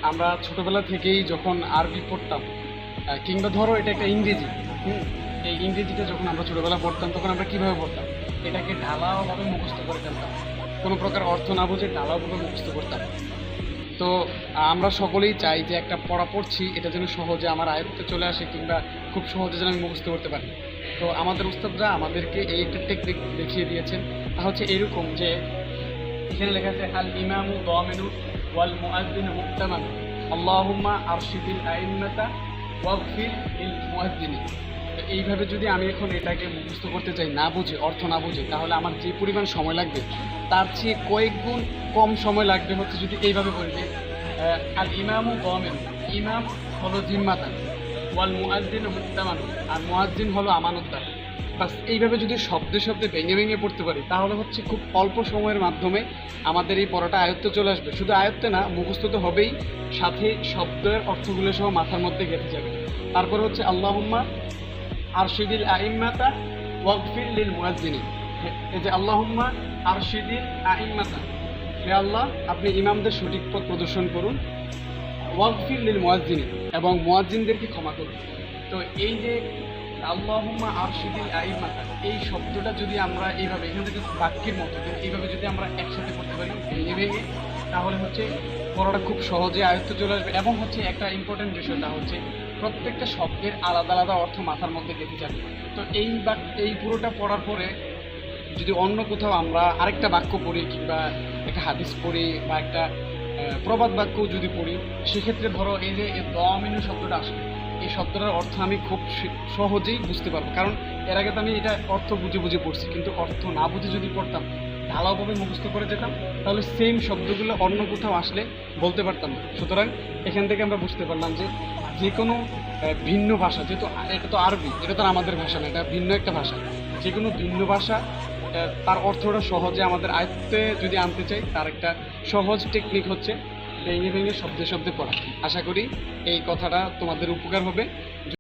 আমরা ছোটোবেলা থেকেই যখন আরবি পড়তাম কিংবা ধরো এটা একটা ইংরেজি, এই ইংরেজিটা যখন আমরা ছোটোবেলা পড়তাম তখন আমরা কীভাবে পড়তাম, এটাকে ঢালাওভাবে মুখস্থ করে ফেলতাম, কোনো প্রকার অর্থ না বুঝে ঢালাওভাবে মুখস্থ করতাম। তো আমরা সকলেই চাই যে একটা পড়া পড়ছি এটা যেন সহজে আমার আয়ত্তে চলে আসে কিংবা খুব সহজে যেন আমি মুখস্থ করতে পারি। তো আমাদের উস্তাদরা আমাদেরকে এই একটা টেকনিক দেখিয়ে দিয়েছেন, তা হচ্ছে এরকম যে এখানে লেখা আছে আল ইমামু দামিনু ওয়াল মুআজ্জিনু মুক্তামানু আল্লাহুম্মা আরশিদিল আইম্মাতা ওয়াগফির লিল মুআজ্জিনি। তো এইভাবে যদি আমি এখন এটাকে মুখস্থ করতে চাই না বুঝে, অর্থ না বুঝে, তাহলে আমার যে পরিমাণ সময় লাগবে তার চেয়ে কয়েক গুণ কম সময় লাগবে হচ্ছে যদি এইভাবে বলি যে আল ইমামু দামিনু, ইমাম হলো জিম্মাদার, ওয়াল মুআজ্জিনু মুক্তামানু, আর মুআজ্জিন হলো আমানতদার। বাস এইভাবে যদি শব্দে শব্দে ভেঙে ভেঙে পড়তে পারি তাহলে হচ্ছে খুব অল্প সময়ের মাধ্যমে আমাদের এই পড়াটা আয়ত্তে চলে আসবে। শুধু আয়ত্তে না, মুখস্থ তো হবেই, সাথে শব্দের অর্থগুলো সহ মাথার মধ্যে গেঁথে যাবে। তারপরে হচ্ছে আল্লাহুম্মা আরশিদিল আইম্মাতা ওয়াগফির লিল মুআজ্জিনি। এই যে আল্লাহুম্মা আরশিদিল আইম্মাতা, হে আল্লাহ আপনি ইমামদের সঠিক পথ প্রদর্শন করুন, ওয়াগফির লিল মুআজ্জিনি, এবং মুআজ্জিনদেরকে ক্ষমা করুন। তো এই যে আল্লাহুম্মা আরশিদিল আইম্মাতা, এই শব্দটা যদি আমরা এইভাবে এখান থেকে বাক্যের মতো এইভাবে যদি আমরা একসাথে করতে পারি ভেঙে ভেঙে, তাহলে হচ্ছে পড়াটা খুব সহজে আয়ত্তে চলে আসবে। এবং হচ্ছে একটা ইম্পর্টেন্ট বিষয়টা হচ্ছে প্রত্যেকটা শব্দের আলাদা আলাদা অর্থ মাথার মধ্যে গেঁথে যাবে। তো এই পুরোটা পড়ার পরে যদি অন্য কোথাও আমরা আরেকটা বাক্য পড়ি কিংবা একটা হাদিস পড়ি বা একটা প্রবাদ বাক্য যদি পড়ি, সেক্ষেত্রে ধরো এই যে দমিনু শব্দটা আসে, এই শব্দটার অর্থ আমি খুব সহজেই বুঝতে পারবো, কারণ এর আগে তো আমি এটা অর্থ বুঝে বুঝে পড়ছি, কিন্তু অর্থ না বুঝে যদি পড়তাম, ঢালাওভাবে মুখস্থ করে যেতাম, তাহলে সেম শব্দগুলো অন্য কোথাও আসলে বলতে পারতাম না। সুতরাং এখান থেকে আমরা বুঝতে পারলাম যে যে কোনো ভিন্ন ভাষা, যেহেতু এটা তো আরবি, এটা তো আমাদের ভাষা না, এটা ভিন্ন একটা ভাষা, যে কোনো ভিন্ন ভাষা তার অর্থটা সহজে আমাদের আয়ত্তে যদি আনতে চাই, তার একটা সহজ টেকনিক হচ্ছে ভেঙে ভেঙে শব্দে শব্দে পড়া। আশা করি এই কথাটা তোমাদের উপকার হবে।